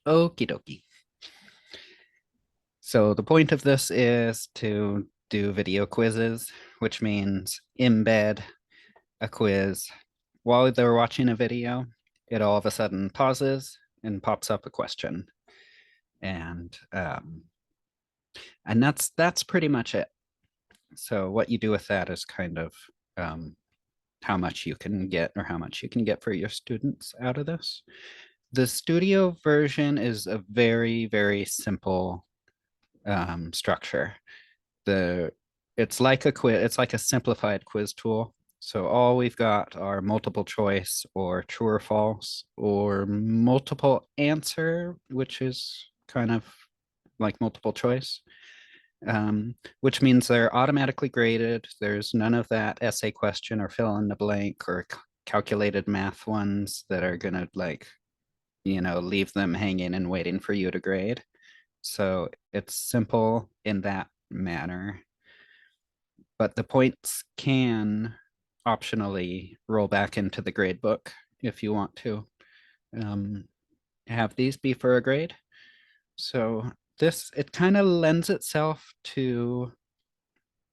Okie dokie. So the point of this is to do video quizzes, which means embed a quiz while they're watching a video. It all of a sudden pauses and pops up a question, and um, and that's pretty much it. So what you do with that is kind of um, how much you can get or how much you can get for your students out of this. The studio version is a very, very simple structure. The It's like a quiz, it's like a simplified quiz tool. So all we've got are multiple choice or true or false or multiple answer, which is kind of like multiple choice, which means they're automatically graded. There's none of that essay question or fill in the blank or calculated math ones that are going to leave them hanging and waiting for you to grade. So it's simple in that manner, but the points can optionally roll back into the grade book if you want to um, have these be for a grade. So it kind of lends itself to,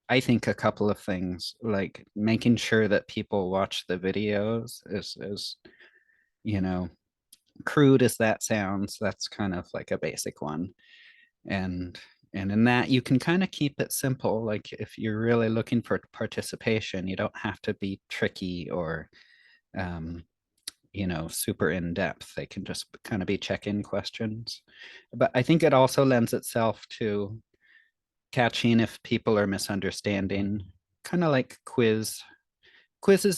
I think, a couple of things, like making sure that people watch the videos is you know, crude as that sounds, that's kind of like a basic one. And and in that you can kind of keep it simple. Like if you're really looking for participation, you don't have to be tricky or um, super in depth. They can just kind of be check-in questions. But I think it also lends itself to catching if people are misunderstanding, kind of like quizzes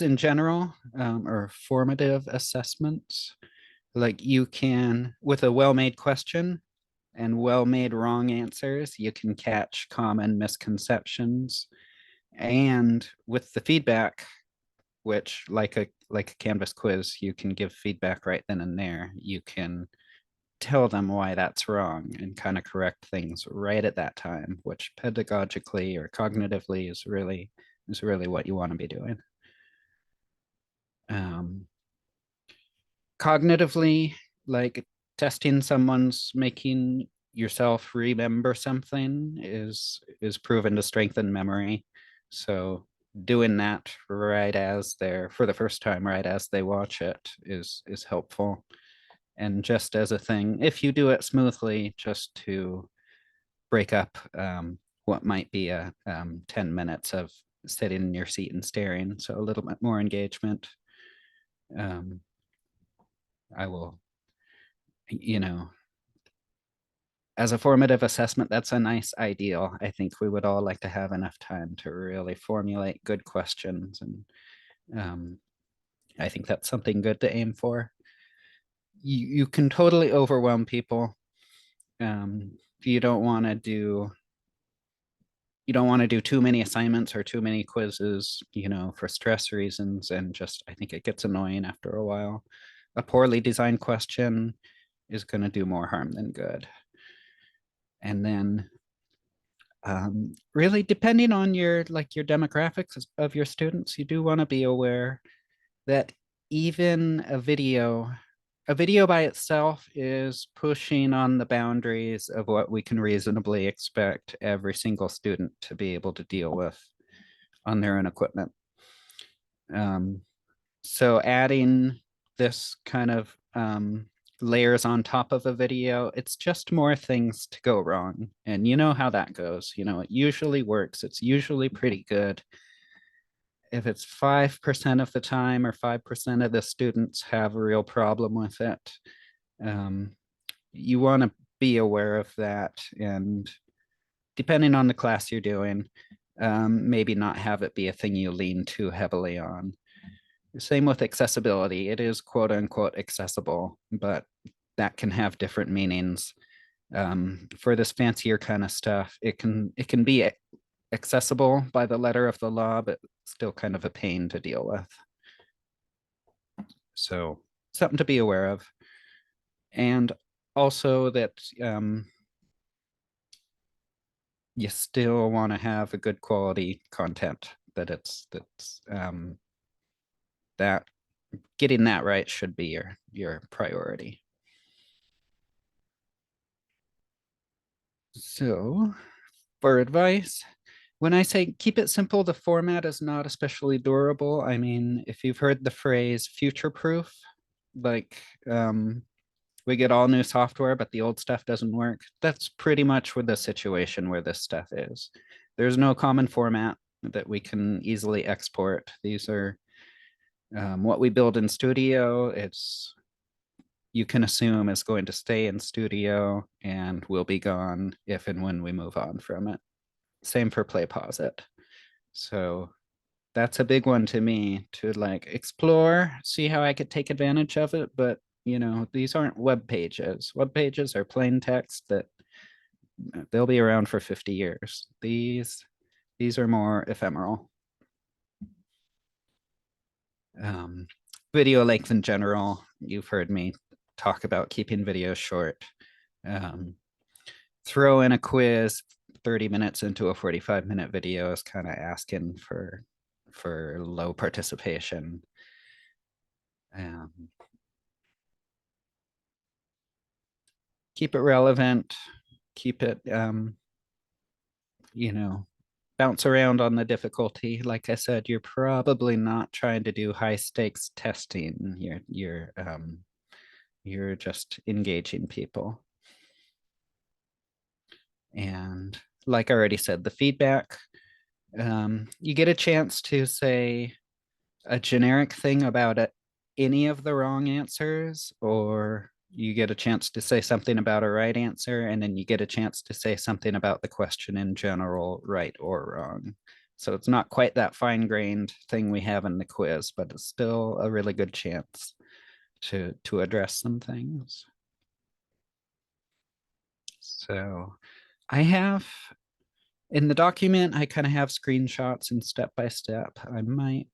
in general, or formative assessments. Like you can, with a well-made question and well-made wrong answers, you can catch common misconceptions. And with the feedback, which like a Canvas quiz, you can give feedback right then and there. You can tell them why that's wrong and kind of correct things right at that time, which pedagogically or cognitively is really what you want to be doing. Um, Cognitively, like testing someone's making yourself remember something is proven to strengthen memory. So doing that right as they're for the first time, right as they watch it is helpful. And just as a thing, if you do it smoothly, just to break up what might be a 10 minutes of sitting in your seat and staring, so a little bit more engagement. um, I will, you know, as a formative assessment, that's a nice ideal. I think we would all like to have enough time to really formulate good questions. And um, I think that's something good to aim for. You can totally overwhelm people. Um, you don't want to do you don't want to do too many assignments or too many quizzes, for stress reasons. And just, I think it gets annoying after a while. A poorly designed question is going to do more harm than good. And then really depending on your demographics of your students, you do want to be aware that even a video by itself is pushing on the boundaries of what we can reasonably expect every single student to be able to deal with on their own equipment. Um, so adding this kind of layers on top of a video, it's just more things to go wrong. And you know how that goes. It usually works. It's usually pretty good. If it's 5% of the time or 5% of the students have a real problem with it, um, you want to be aware of that. And depending on the class you're doing, maybe not have it be a thing you lean too heavily on. Same with accessibility. It is quote unquote accessible, but that can have different meanings. For this fancier kind of stuff, it can be accessible by the letter of the law, but still kind of a pain to deal with. So something to be aware of. And also that you still want to have a good quality content, that getting that right should be your priority. So for advice, when I say keep it simple, the format is not especially durable. I mean, if you've heard the phrase future proof, like we get all new software, but the old stuff doesn't work. That's pretty much with the situation where this stuff is. There's no common format that we can easily export. These are what we build in Studio. It's you can assume is going to stay in Studio and will be gone if and when we move on from it. Same for Play Pause It. So that's a big one to me to like explore, see how I could take advantage of it. But these aren't web pages. Web pages are plain text that they'll be around for 50 years. These are more ephemeral. Um, Video length in general, you've heard me talk about keeping videos short. Um, Throw in a quiz 30 minutes into a 45-minute video is kind of asking for low participation. Um, Keep it relevant, keep it bounce around on the difficulty. Like I said, you're probably not trying to do high stakes testing. You're just engaging people. And like I already said, the feedback, you get a chance to say a generic thing about any of the wrong answers, or you get a chance to say something about a right answer, and then you get a chance to say something about the question in general, right or wrong. So it's not quite that fine-grained thing we have in the quiz, but it's still a really good chance to address some things. So I have in the document, I kind of have screenshots and step by step. I might,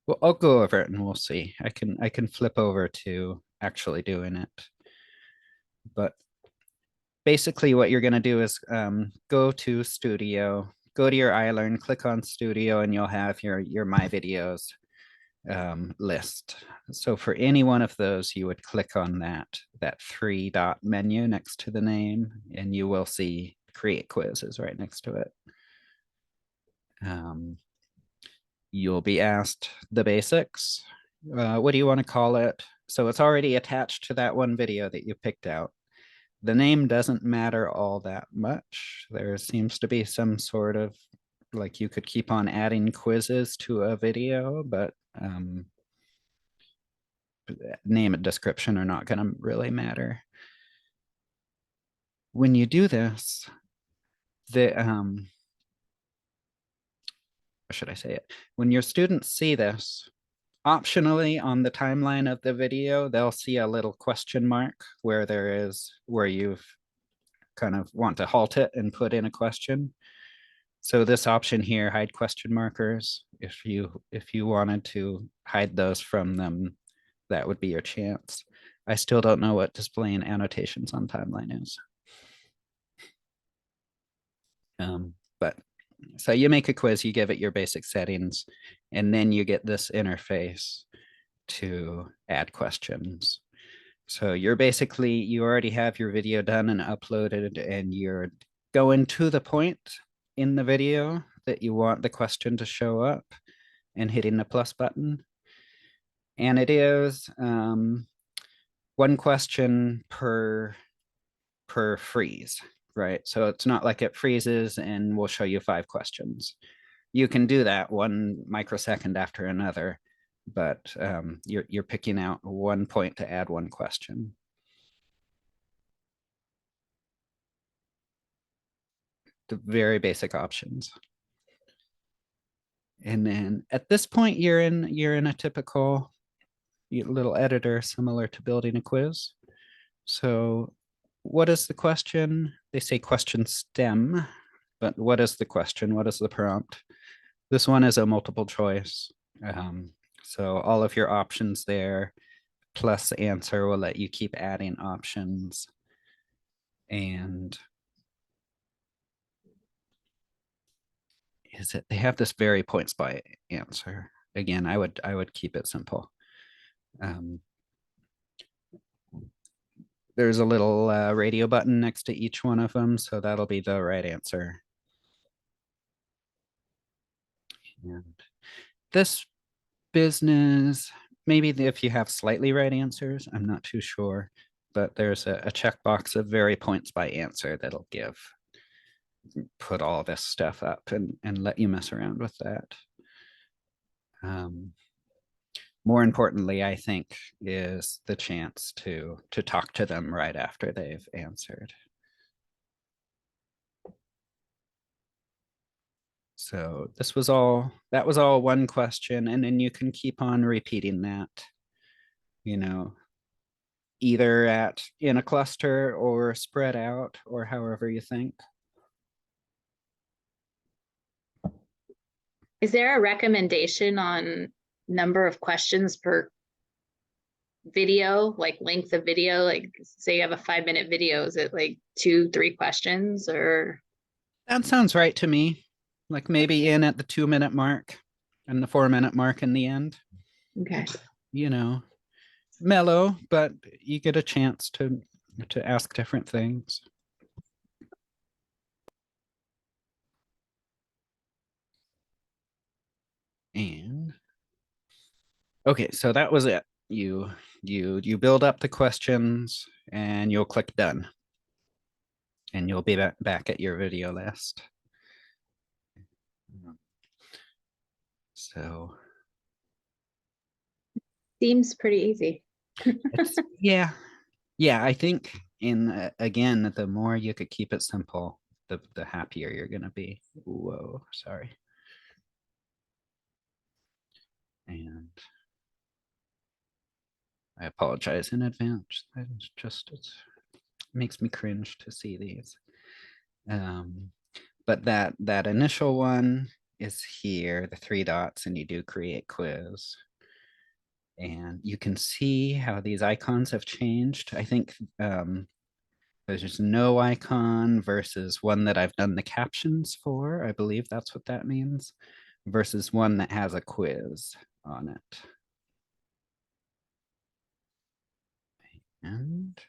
well, I'll go over it and we'll see. I can flip over to actually doing it. But basically what you're going to do is go to Studio, go to your iLearn, click on Studio, and you'll have your My Videos list. So for any one of those, you would click on that three-dot menu next to the name, and you will see Create Quizzes right next to it. You'll be asked the basics. What do you want to call it? So it's already attached to that one video that you picked out. The name doesn't matter all that much. There seems to be some sort of, like, you could keep on adding quizzes to a video, but name and description are not going to really matter. When you do this, how should I say it? When your students see this, optionally on the timeline of the video, they'll see a little question mark where you've kind of want to halt it and put in a question. So this option here, hide question markers, if you wanted to hide those from them, that would be your chance. I still don't know what displaying annotations on timeline is. But so you make a quiz, you give it your basic settings, and then you get this interface to add questions. So you already have your video done and uploaded, and you're going to the point in the video that you want the question to show up and hitting the plus button. And it is one question per freeze, right? So it's not like it freezes and we'll show you 5 questions. You can do that 1 microsecond after another, but you're picking out one point to add one question. The very basic options. And then at this point, you're in a typical little editor similar to building a quiz. So what is the question? They say question stem, but what is the question? What is the prompt? This one is a multiple choice. So all of your options there plus answer will let you keep adding options. And they have this very points by answer. Again, I would keep it simple. there's a little radio button next to each one of them, so that'll be the right answer. And this business, maybe if you have slightly right answers, I'm not too sure, but there's a checkbox of vary points by answer that'll put all this stuff up and let you mess around with that. More importantly, I think, is the chance to talk to them right after they've answered. So that was all one question, and then you can keep on repeating that, either in a cluster or spread out or however you think. Is there a recommendation on number of questions per video, like length of video? Like say you have a 5-minute video, is it like 2-3 questions or? That sounds right to me. Like maybe in at the 2-minute mark and the 4-minute mark in the end. Okay. Mellow, but you get a chance to ask different things. And okay, so that was it. You build up the questions and you'll click done. And you'll be back at your video list. So seems pretty easy. yeah, I think again, the more you could keep it simple, the happier you're gonna be. Whoa, sorry. And I apologize in advance. It makes me cringe to see these. But that initial one is here, the 3 dots, and you do create quiz. And you can see how these icons have changed. I think there's just no icon versus one that I've done the captions for. I believe that's what that means, versus one that has a quiz on it. And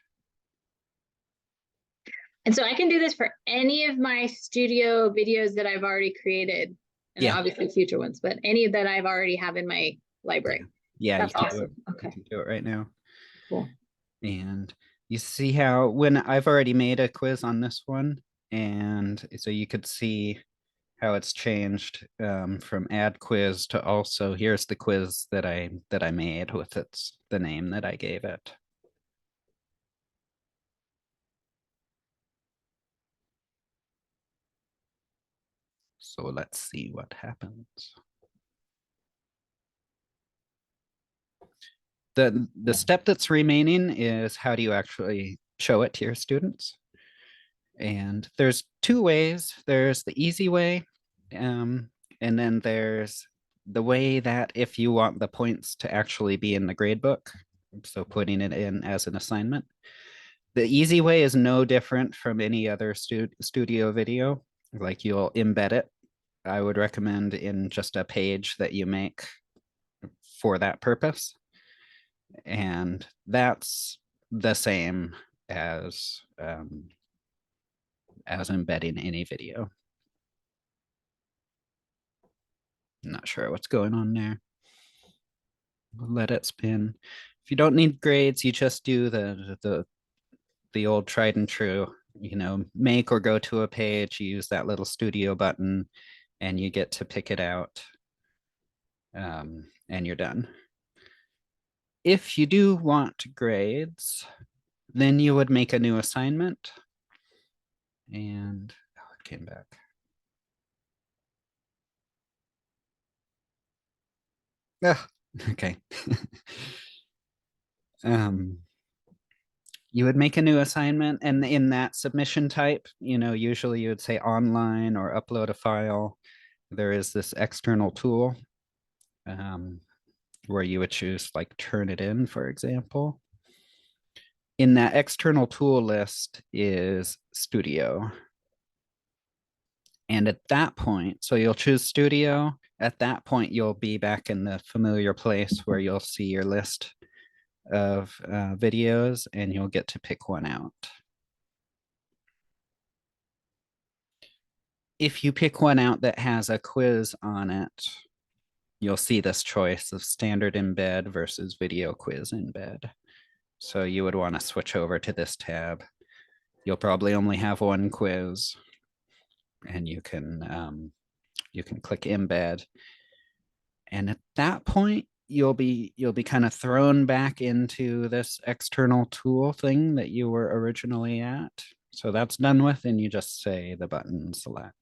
so I can do this for any of my studio videos that I've already created, and obviously future ones, but any that I've already have in my library. Yeah, that's you can awesome. do it. Okay. You can do it right now. Cool. And you see how when I've already made a quiz on this one, and so you could see how it's changed from add quiz to also here's the quiz that I made with the name that I gave it. So let's see what happens. The step that's remaining is how do you actually show it to your students? And there's 2 ways. There's the easy way, and then there's the way that if you want the points to actually be in the gradebook, so putting it in as an assignment. The easy way is no different from any other studio video. Like you'll embed it. I would recommend in just a page that you make for that purpose. And that's the same as embedding any video. I'm not sure what's going on there. We'll let it spin. If you don't need grades, you just do the old tried and true, make or go to a page, you use that little studio button and you get to pick it out, and you're done. If you do want grades, then you would make a new assignment. And it came back. Okay. You would make a new assignment, and in that submission type, usually you would say online or upload a file. There is this external tool where you would choose like turn it in, for example. In that external tool list is Studio. And at that point, so you'll choose Studio. At that point, you'll be back in the familiar place where you'll see your list of videos, and you'll get to pick one out. If you pick one out that has a quiz on it, you'll see this choice of standard embed versus video quiz embed. So you would want to switch over to this tab. You'll probably only have one quiz, and you can click embed. And at that point, you'll be kind of thrown back into this external tool thing that you were originally at. So that's done with, and you just say the button select.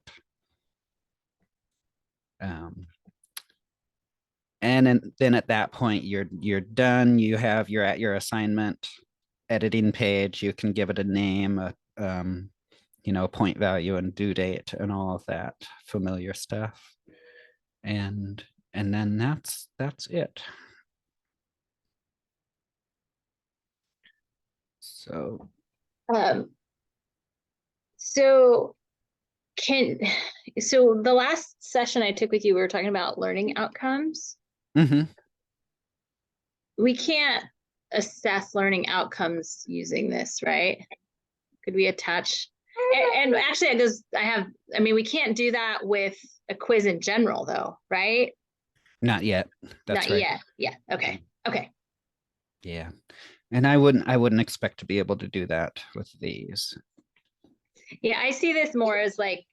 And then at that point, you're done. You're at your assignment editing page. You can give it a name, point value and due date and all of that familiar stuff. And then that's it. So Um, so so the last session I took with you, we were talking about learning outcomes. mm-hmm. We can't assess learning outcomes using this, right? Could we attach? And actually, we can't do that with a quiz in general, though, right? Not yet. That's Not right. yet. Yeah. Okay. Okay. Yeah. And I wouldn't expect to be able to do that with these. Yeah, I see this more as like,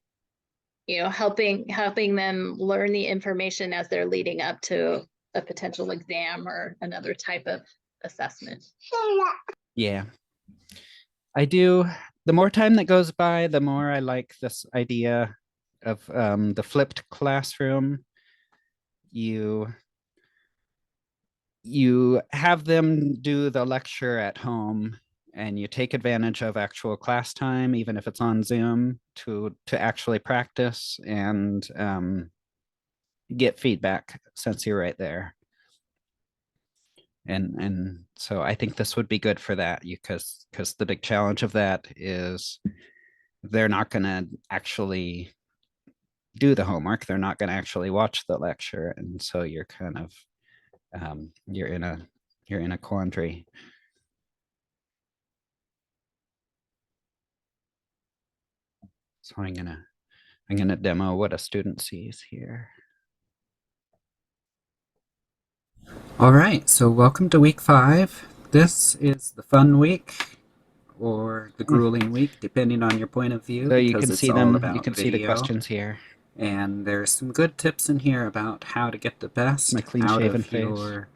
helping them learn the information as they're leading up to a potential exam or another type of assessment. Yeah. I do. The more time that goes by, the more I like this idea of the flipped classroom. You have them do the lecture at home, and you take advantage of actual class time, even if it's on Zoom, to actually practice and get feedback since you're right there. And so I think this would be good for that, because the big challenge of that is they're not going to actually do the homework. They're not going to actually watch the lecture, and so you're kind of you're in a quandary. So I'm gonna demo what a student sees here. All right, so welcome to week 5. This is the fun week or the grueling week, depending on your point of view, So you because can it's see all them. about You can see the video. questions here. And there's some good tips in here about how to get the best My clean out shaven of face. your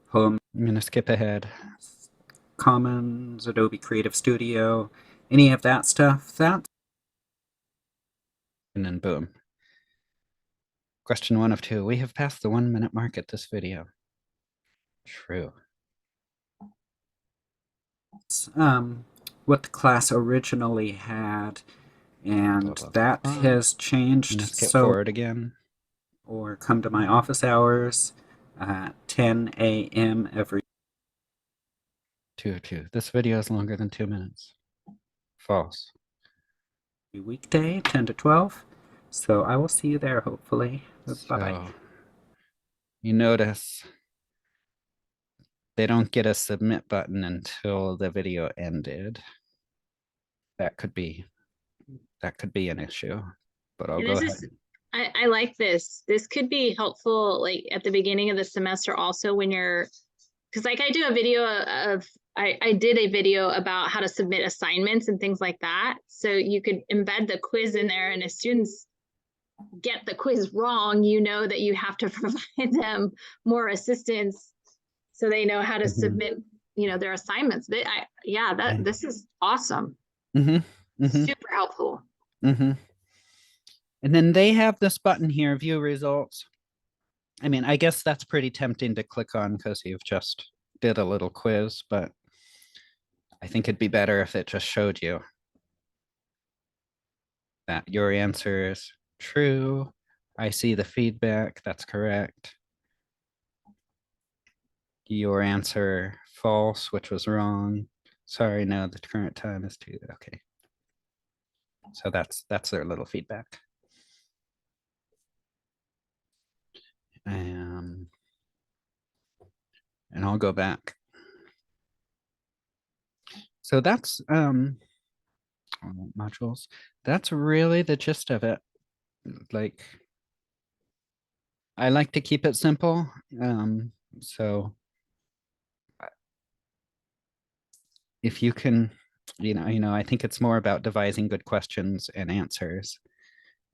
home I'm gonna skip ahead. Commons, Adobe Creative Studio, any of that stuff. That's And then boom. Question 1 of 2. We have passed the 1-minute mark at this video. True. what the class originally had, and Blah, blah, that blah. has changed. Skip So, forward again. or come to my office hours at 10 a.m. every 2 of 2. This video is longer than 2 minutes. False. weekday, 10 to 12. So I will see you there, hopefully. Bye-bye. So you notice they don't get a submit button until the video ended. That could be an issue, but I'll And go this ahead. is, I like this. This could be helpful, like at the beginning of the semester, also when you're, because like I do a video of, I did a video about how to submit assignments and things like that. So you could embed the quiz in there, and if students get the quiz wrong, you know that you have to provide them more assistance so they know how to submit, their assignments. This is awesome. Super helpful. And then they have this button here, view results. I mean, I guess that's pretty tempting to click on because you've just did a little quiz, but I think it'd be better if it just showed you that your answer is true. I see the feedback. That's correct. Your answer false, which was wrong. Sorry, no, the current time is 2. Okay. So that's their little feedback. And I'll go back So that's modules. That's really the gist of it. Like, I like to keep it simple. So if you can, I think it's more about devising good questions and answers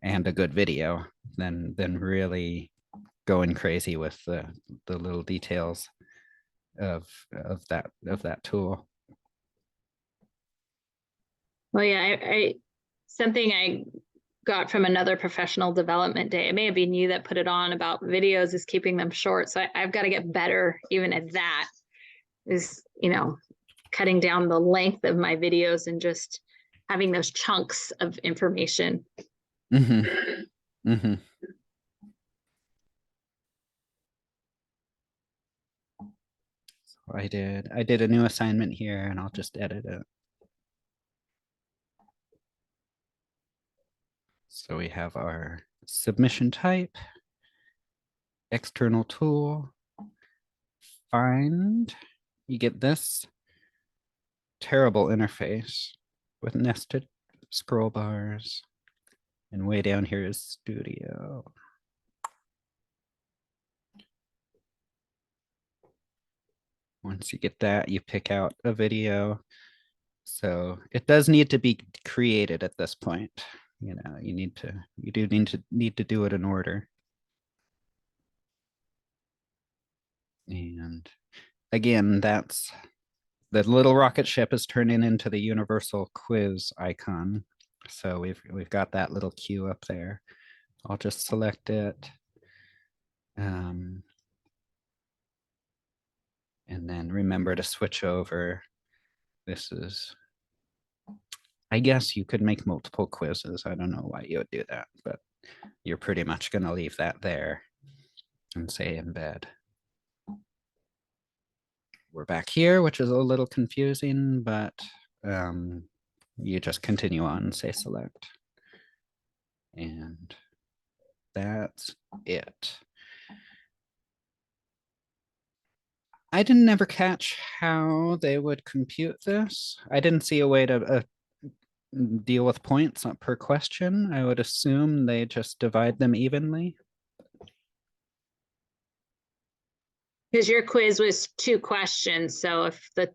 and a good video than really going crazy with the little details of that tool. Well, yeah, I something I got from another professional development day. It may have been you that put it on about videos is keeping them short. So I've got to get better even at that. Is cutting down the length of my videos and just having those chunks of information. Mm-hmm. Mm-hmm. So I did a new assignment here, and I'll just edit it. So we have our submission type, external tool, find. You get this terrible interface with nested scroll bars. And way down here is studio. Once you get that, you pick out a video. So it does need to be created at this point. You do need to do it in order. And again, that's the little rocket ship is turning into the universal quiz icon. So we've got that little cue up there. I'll just select it. And then remember to switch over. I guess you could make multiple quizzes. I don't know why you would do that, but you're pretty much going to leave that there and say embed. We're back here, which is a little confusing, but you just continue on and say select. And that's it. I didn't ever catch how they would compute this. I didn't see a way to deal with points per question. I would assume they just divide them evenly. Because your quiz was 2 questions. So if the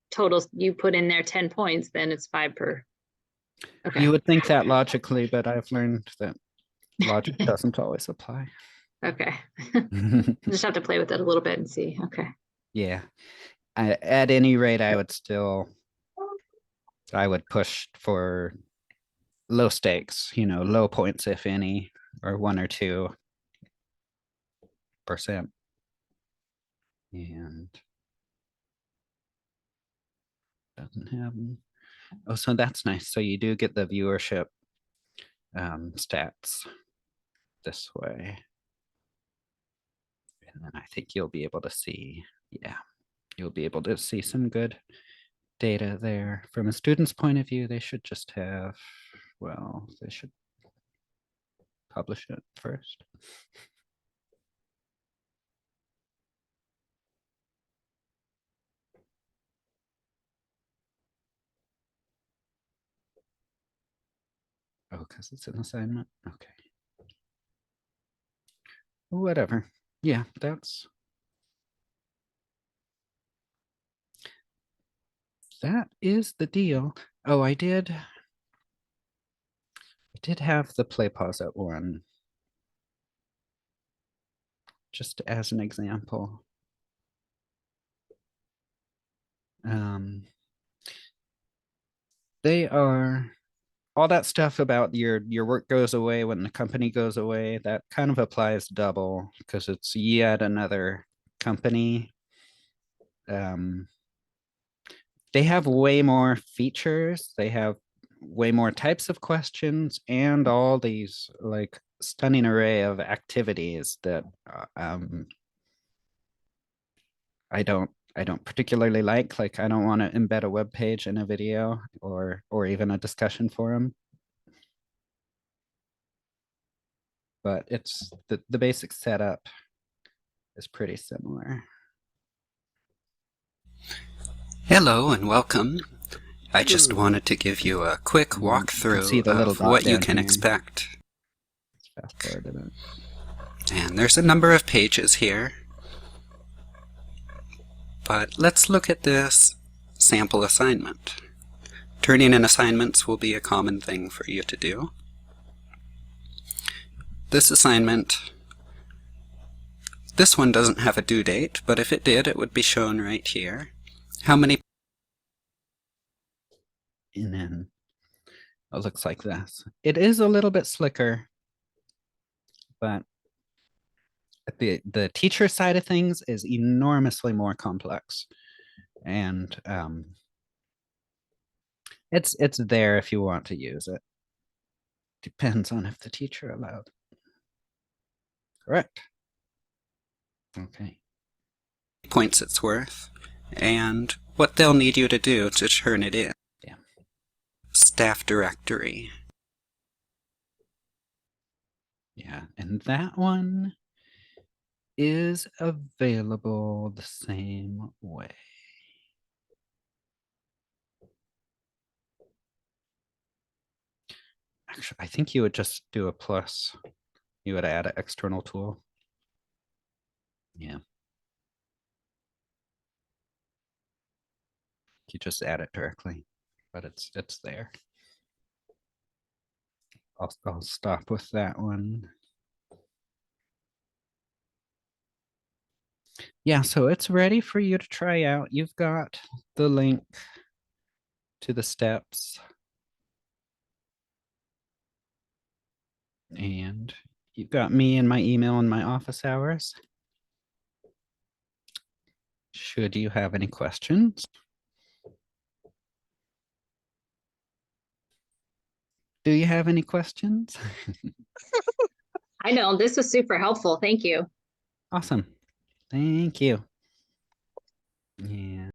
total you put in there 10 points, then it's 5 per. Okay. You would think that logically, but I've learned that logic doesn't always apply. Okay. Just have to play with it a little bit and see. Okay. Yeah. At any rate, I would push for low stakes, low points, if any, or 1 or 2%. And doesn't have. Oh, so that's nice. So you do get the viewership stats this way. And then I think you'll be able to see, you'll be able to see some good data there. From a student's point of view, they should just have, they should publish it first. Oh, because it's an assignment. Okay. Whatever. Yeah, that is the deal. Oh, I did have the play pause at 1, just as an example. They are all that stuff about your work goes away when the company goes away. That kind of applies double because it's yet another company. They have way more features. They have way more types of questions and all these like stunning array of activities that I don't particularly like. Like I don't want to embed a web page in a video or even a discussion forum. But it's the basic setup is pretty similar. Hello and welcome. I just wanted to give you a quick You can see walkthrough the little of dot what you down can here. expect. Let's fast forward to that. And there's a number of pages here. But let's look at this sample assignment. Turning in assignments will be a common thing for you to do. This assignment, this one doesn't have a due date, but if it did, it would be shown right here. How many? And then it looks like this. It is a little bit slicker, but the teacher side of things is enormously more complex. And it's there if you want to use it. Depends on if the teacher allowed. Correct. Okay. Points it's worth, and what they'll need you to do to turn it in. Yeah. Staff directory. Yeah, and that one is available the same way. Actually, I think you would just do a plus. You would add an external tool. Yeah. You just add it directly, but it's there. I'll stop with that one. Yeah, so it's ready for you to try out. You've got the link to the steps. And you've got me and my email and my office hours. Should you have any questions? Do you have any questions? I know this was super helpful. Thank you. Awesome. Thank you. Yeah.